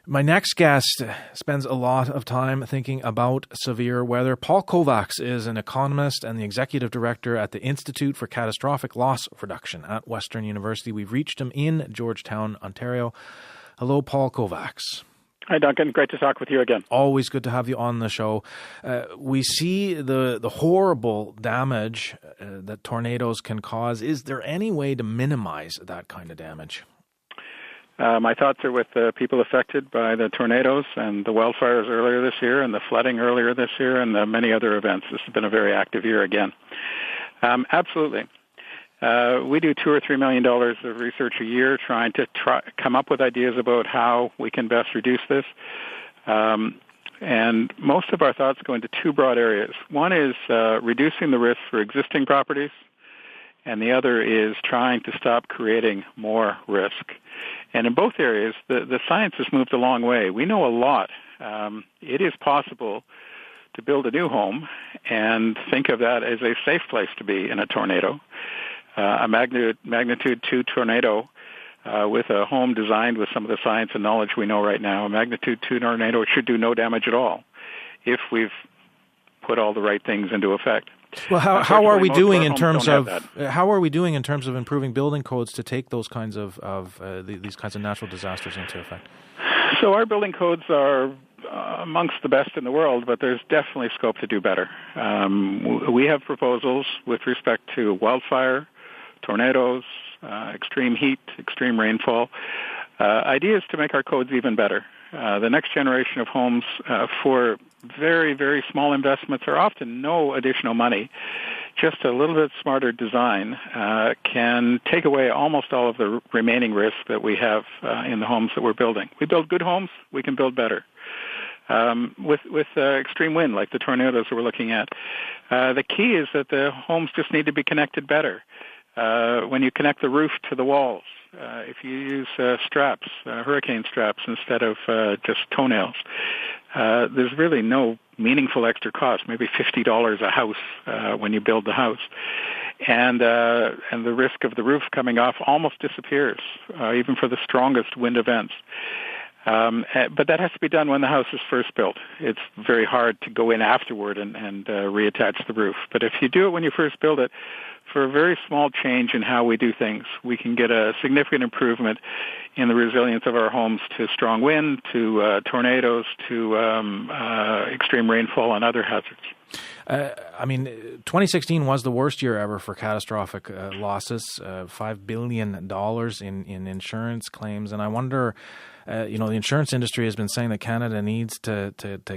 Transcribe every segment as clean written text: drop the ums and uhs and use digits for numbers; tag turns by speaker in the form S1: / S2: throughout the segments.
S1: My next guest spends a lot of time thinking about severe weather. Paul Kovacs is an economist and the executive director at the Institute for Catastrophic Loss Reduction at Western University. We've reached him in Georgetown, Ontario. Hello, Paul Kovacs.
S2: Hi, Duncan. Great to talk with you again.
S1: Always good to have you on the show. We see the horrible damage that tornadoes can cause. Is there any way to minimize that kind of damage?
S2: My thoughts are with the people affected by the tornadoes and the wildfires earlier this year and the flooding earlier this year and the many other events. This has been a very active year again. Absolutely. We do $2 or $3 million of research a year trying to come up with ideas about how we can best reduce this. And most of our thoughts go into two broad areas. One is reducing the risk for existing properties, and the other is trying to stop creating more risk. And in both areas, the science has moved a long way. We know a lot. It is possible to build a new home and think of that as a safe place to be in a tornado. A magnitude 2 tornado with a home designed with some of the science and knowledge we know right now, a magnitude 2 tornado should do no damage at all if we've put all the right things into effect.
S1: Well, how are we doing in terms of improving building codes to take those kinds of these kinds of natural disasters into effect?
S2: So our building codes are amongst the best in the world, but there's definitely scope to do better. We have proposals with respect to wildfire, tornadoes, extreme heat, extreme rainfall, ideas to make our codes even better. The next generation of homes for very, very small investments are often no additional money. Just a little bit smarter design can take away almost all of the remaining risk that we have in the homes that we're building. We build good homes, we can build better. With extreme wind, like the tornadoes we're looking at, the key is that the homes just need to be connected better. When you connect the roof to the walls, if you use straps, hurricane straps, instead of just toenails, there's really no meaningful extra cost, maybe $50 a house when you build the house. And the risk of the roof coming off almost disappears, even for the strongest wind events. But that has to be done when the house is first built. It's very hard to go in afterward and reattach the roof. But if you do it when you first build it, for a very small change in how we do things, we can get a significant improvement in the resilience of our homes to strong wind, to tornadoes, to extreme rainfall and other hazards.
S1: 2016 was the worst year ever for catastrophic losses, $5 billion in insurance claims. And I wonder, the insurance industry has been saying that Canada needs to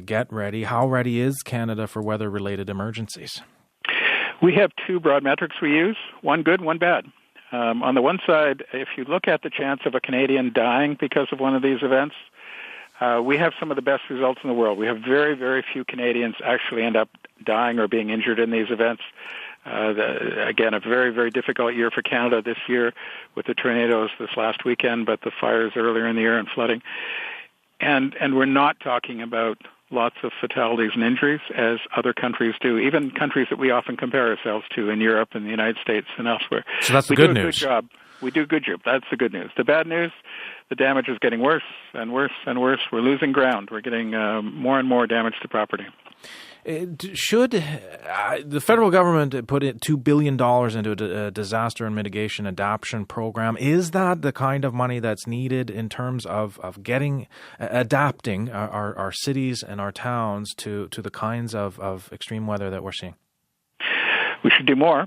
S1: get ready. How ready is Canada for weather-related emergencies?
S2: We have two broad metrics we use, one good, one bad. On the one side, if you look at the chance of a Canadian dying because of one of these events, we have some of the best results in the world. We have very, very few Canadians actually end up dying or being injured in these events. Again, a very, very difficult year for Canada this year with the tornadoes this last weekend, but the fires earlier in the year and flooding. And we're not talking about lots of fatalities and injuries as other countries do, even countries that we often compare ourselves to in Europe and the United States and elsewhere.
S1: So that's the good news.
S2: We do a good job. We do a good job. That's the good news. The bad news, the damage is getting worse and worse and worse. We're losing ground. We're getting more and more damage to property.
S1: Should the federal government put $2 billion into a disaster and mitigation adaptation program? Is that the kind of money that's needed in terms of adapting our cities and our towns to the kinds of extreme weather that we're seeing?
S2: We should do more.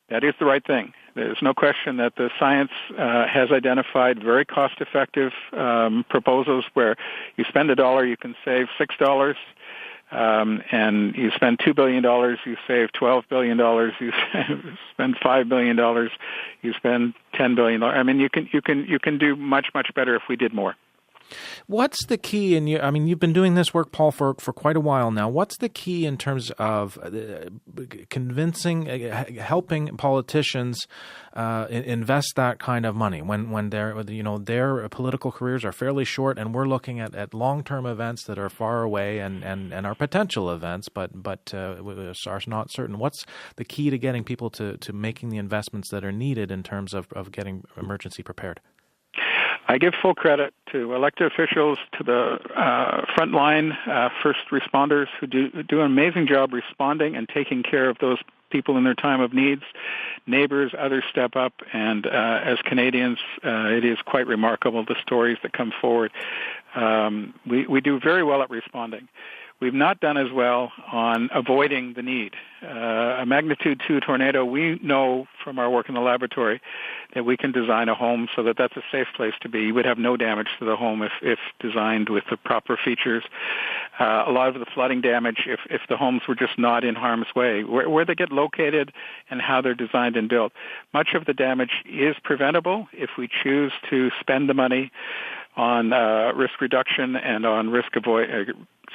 S2: That is the right thing. There's no question that the science has identified very cost-effective proposals where you spend $1, you can save $6. And you spend $2 billion, you save $12 billion, you spend $5 billion, you spend $10 billion. I mean, you can do much, much better if we did more.
S1: What's the key you've been doing this work, Paul, for quite a while now. What's the key in terms of convincing, helping politicians invest that kind of money when their political careers are fairly short, and we're looking at long-term events that are far away and are potential events, but are not certain. What's the key to getting people to making the investments that are needed in terms of getting emergency prepared?
S2: I give full credit to elected officials, to the frontline first responders who do an amazing job responding and taking care of those people in their time of needs. Neighbors, others step up, and as Canadians, it is quite remarkable, the stories that come forward. We do very well at responding. We've not done as well on avoiding the need. A magnitude 2 tornado, we know from our work in the laboratory that we can design a home so that that's a safe place to be. You would have no damage to the home if designed with the proper features. A lot of the flooding damage, if the homes were just not in harm's way, where they get located and how they're designed and built. Much of the damage is preventable if we choose to spend the money on risk reduction and on risk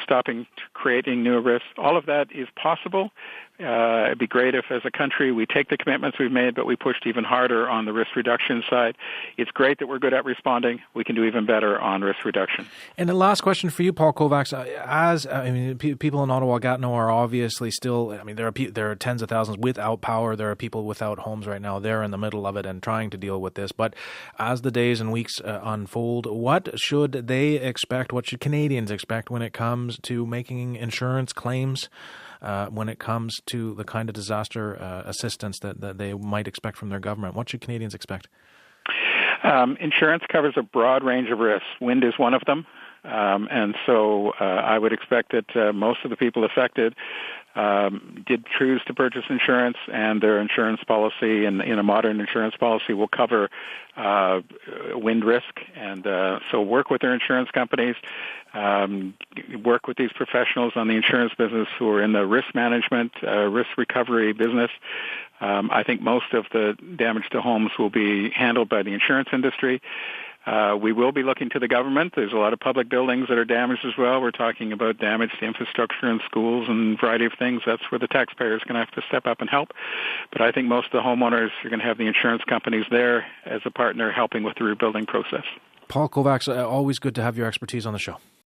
S2: stopping creating new risks. All of that is possible. It'd be great if, as a country, we take the commitments we've made, but we pushed even harder on the risk reduction side. It's great that we're good at responding. We can do even better on risk reduction.
S1: And the last question for you, Paul Kovacs. People in Ottawa, Gatineau are obviously still. There are tens of thousands without power. There are people without homes right now. They're in the middle of it and trying to deal with this. But as the days and weeks unfold, what should they expect? What should Canadians expect when it comes to making insurance claims? When it comes to the kind of disaster assistance that they might expect from their government? What should Canadians expect?
S2: Insurance covers a broad range of risks. Wind is one of them. And so I would expect that most of the people affected did choose to purchase insurance, and their insurance policy and in a modern insurance policy will cover wind risk. And so work with their insurance companies, work with these professionals on the insurance business who are in the risk management, risk recovery business. I think most of the damage to homes will be handled by the insurance industry. We will be looking to the government. There's a lot of public buildings that are damaged as well. We're talking about damage to infrastructure and schools and a variety of things. That's where the taxpayers are going to have to step up and help. But I think most of the homeowners are going to have the insurance companies there as a partner helping with the rebuilding process.
S1: Paul Kovacs, always good to have your expertise on the show.